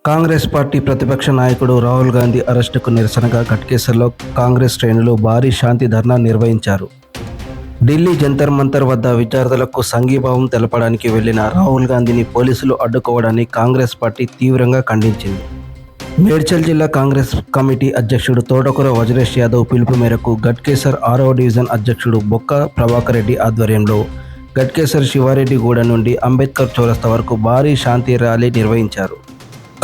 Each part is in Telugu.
కాంగ్రెస్ పార్టీ ప్రతిపక్ష నాయకుడు రాహుల్ గాంధీ అరెస్టుకు నిరసనగా ఘట్కేసర్లో కాంగ్రెస్ శ్రేణులు భారీ శాంతి ధర్నా నిర్వహించారు. ఢిల్లీ జంతర్ మంతర్ వద్ద విద్యార్థులకు సంఘీభావం తెలపడానికి వెళ్లిన రాహుల్ గాంధీని పోలీసులు అడ్డుకోవడాన్ని కాంగ్రెస్ పార్టీ తీవ్రంగా ఖండించింది. మేడ్చల్ జిల్లా కాంగ్రెస్ కమిటీ అధ్యక్షుడు తోటకూర వజ్రేష్ యాదవ్ పిలుపు మేరకు ఘట్కేసర్ 6వ డివిజన్ అధ్యక్షుడు బొక్క ప్రభాకర్ రెడ్డి ఆధ్వర్యంలో ఘట్కేసర్ శివారెడ్డిగూడ నుండి అంబేద్కర్ చౌరస్తా వరకు భారీ శాంతి ర్యాలీ నిర్వహించారు.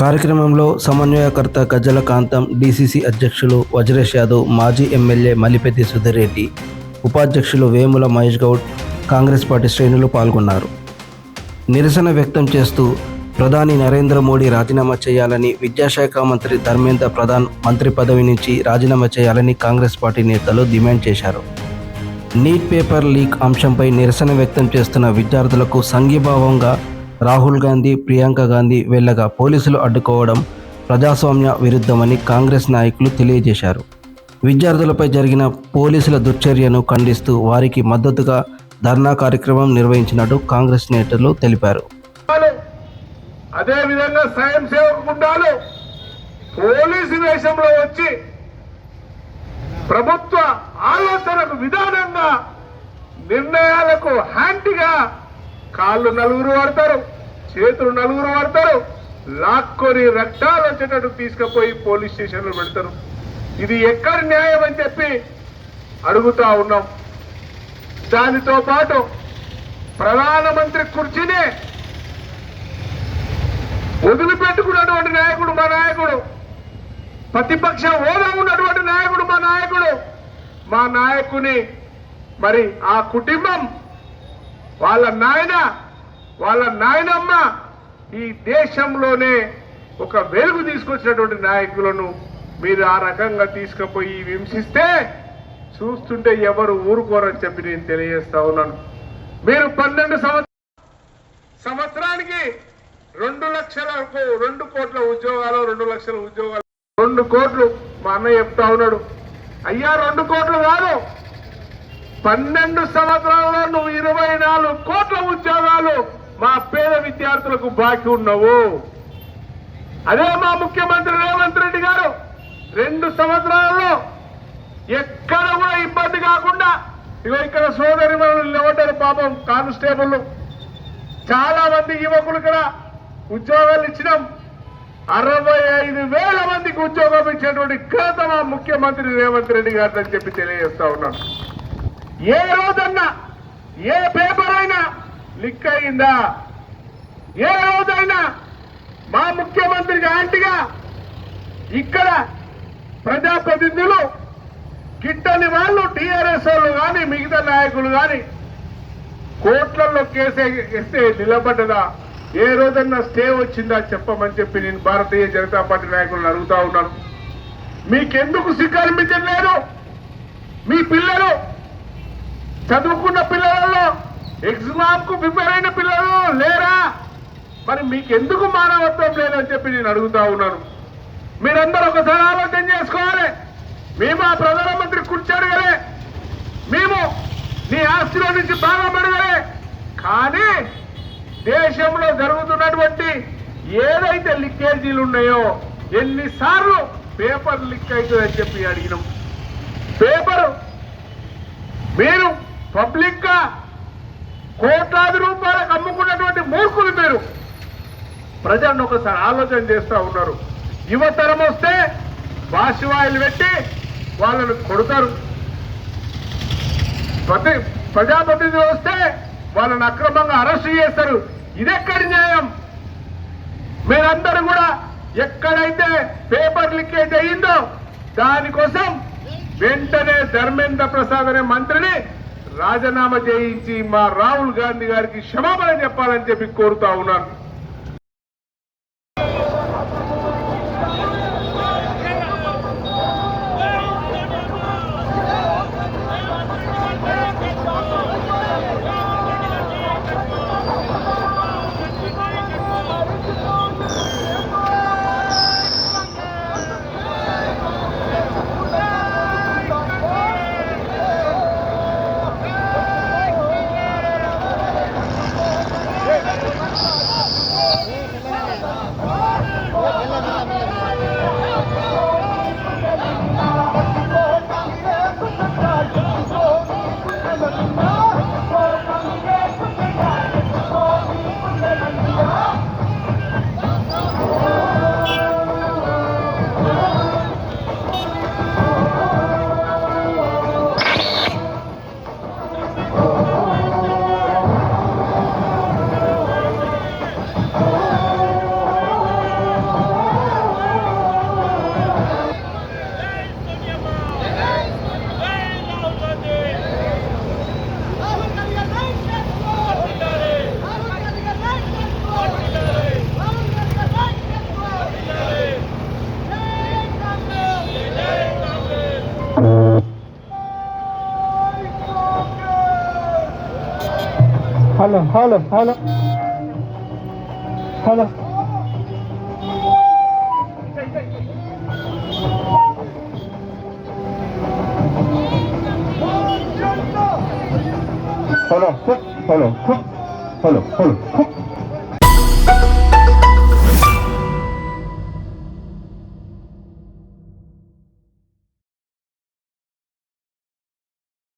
కార్యక్రమంలో సమన్వయకర్త గజ్జల కాంతం, డీసీసీ అధ్యక్షులు వజ్రేష్ యాదవ్, మాజీ ఎమ్మెల్యే మలిపెద్ది సుధీర్ రెడ్డి, ఉపాధ్యక్షులు వేముల మహేష్ గౌడ్, కాంగ్రెస్ పార్టీ శ్రేణులు పాల్గొన్నారు. నిరసన వ్యక్తం చేస్తూ ప్రధాని నరేంద్ర మోడీ రాజీనామా చేయాలని, విద్యాశాఖ మంత్రి ధర్మేంద్ర ప్రధాన్ మంత్రి పదవి నుంచి రాజీనామా చేయాలని కాంగ్రెస్ పార్టీ నేతలు డిమాండ్ చేశారు. నీట్ పేపర్ లీక్ అంశంపై నిరసన వ్యక్తం చేస్తున్న విద్యార్థులకు సంఘీభావంగా రాహుల్ గాంధీ, ప్రియాంక గాంధీ వెళ్లగా పోలీసులు అడ్డుకోవడం ప్రజాస్వామ్య విరుద్ధమని కాంగ్రెస్ నాయకులు తెలియజేశారు. విద్యార్థులపై జరిగిన పోలీసుల దుశ్చర్యను ఖండిస్తూ వారికి మద్దతుగా ధర్నా కార్యక్రమం నిర్వహించినట్టు కాంగ్రెస్ నేతలు తెలిపారు. అదేవిధంగా స్వయం సేవక గుండాలు పోలీసు వేషంలో వచ్చి ప్రభుత్వ ఆలోచనకు విధానంగా నిర్ణయాలకు హ్యాండిగా కాళ్ళు నలుగురు పడతారు, చేతులు నలుగురు పడతారు, లాక్కొని రక్తాలు వచ్చేటట్టు తీసుకుపోయి పోలీస్ స్టేషన్లో పెడతారు. ఇది ఎక్కడి న్యాయం అని చెప్పి అడుగుతా ఉన్నాం. దానితో పాటు ప్రధానమంత్రి కుర్చీనే వదిలిపెట్టుకున్నటువంటి నాయకుడు మా నాయకుడు, ప్రతిపక్ష హోదా ఉన్నటువంటి నాయకుడు మా నాయకుడు. మా నాయకుని మరి ఆ కుటుంబం, వాళ్ళ నాయన, వాళ్ళ నాయనమ్మ ఈ దేశంలోనే ఒక వెలుగు తీసుకొచ్చినటువంటి నాయకులను మీరు ఆ రకంగా తీసుకుపోయి హింసిస్తే చూస్తుంటే ఎవరు ఊరుకోరని చెప్పి నేను తెలియజేస్తా ఉన్నాను. మీరు 12 సంవత్సరానికి 2 లక్షలకు 2 కోట్ల ఉద్యోగాలు, 2 లక్షల ఉద్యోగాలు, 2 కోట్లు మా అన్నయ్య చెప్తా ఉన్నాడు. అయ్యా 2 కోట్లు కాదు, 12 సంవత్సరాల్లో నువ్వు 24 కోట్ల ఉద్యోగాలు మా పేద విద్యార్థులకు బాకీ ఉన్నావు. అదే మా ముఖ్యమంత్రి రేవంత్ రెడ్డి గారు 2 సంవత్సరాలలో ఎక్కడ కూడా ఇబ్బంది కాకుండా, ఇగో ఇక్కడ సోదరి నిలబడ్డారు పాపం కానిస్టేబుల్, చాలా మంది యువకులు ఇక్కడ ఉద్యోగాలు ఇచ్చినాం. 65,000 మందికి ఉద్యోగం ఇచ్చినటువంటి ఘనత మా ముఖ్యమంత్రి రేవంత్ రెడ్డి గారు అని చెప్పి తెలియజేస్తా ఉన్నాను. ఏ రోజన్నా ఏ పేపర్ అయినా లిక్ అయిందా? ఏ రోజైనా మా ముఖ్యమంత్రికి యాంటీగా ఇక్కడ ప్రజాప్రతినిధులు గిట్టని వాళ్ళు, టీఆర్ఎస్ వాళ్ళు కానీ మిగతా నాయకులు కానీ కోట్లలో కేసేస్తే నిలబడ్డదా? ఏ రోజన్నా స్టే వచ్చిందా చెప్పమని చెప్పి నేను భారతీయ జనతా పార్టీ నాయకులను అడుగుతా ఉన్నాను. మీకెందుకు సిగ్గు అనిపించట్లేదు? మీ పిల్లలు చదువుకున్న పిల్లలలో ఎగ్జామ్ కు ప్రిపేర్ అయిన పిల్లలు లేరా? మరి మీకెందుకు మానవత్వం లేదని చెప్పి నేను అడుగుతా ఉన్నాను. మీరందరూ ఒకసారి ఆలోచన చేసుకోవాలి. మేము ఆ ప్రధానమంత్రి కూర్చోడగలే, మేము నీ ఆస్తిలో నుంచి భాగం పడగలే, కానీ దేశంలో జరుగుతున్నటువంటి ఏదైతే లీకేజీలు ఉన్నాయో, ఎన్నిసార్లు పేపర్ లీక్ అవుతుందని చెప్పి అడిగినాం. పేపరు మీరు పబ్లిక్ గా కోట్లాది రూపాయలకు అమ్ముకున్నటువంటి మూర్ఖులు మీరు. ప్రజలను ఒకసారి ఆలోచన చేస్తూ ఉన్నారు. యువతరం వస్తే బాషివాయిలు పెట్టి వాళ్ళను కొడతారు, ప్రజాప్రతినిధులు వస్తే వాళ్ళని అక్రమంగా అరెస్టు చేస్తారు. ఇదెక్కడి న్యాయం? మీరందరూ కూడా ఎక్కడైతే పేపర్ లీకేజ్ అయ్యిందో దానికోసం వెంటనే ధర్మేంద్ర ప్రసాద్ అనే మంత్రిని రాజీనామా చేయించి మా రాహుల్ గాంధీ గారికి క్షమాపణ చెప్పాలని చెప్పి కోరుతా ఉన్నాను. Hello hello hello hello hello hello hello hello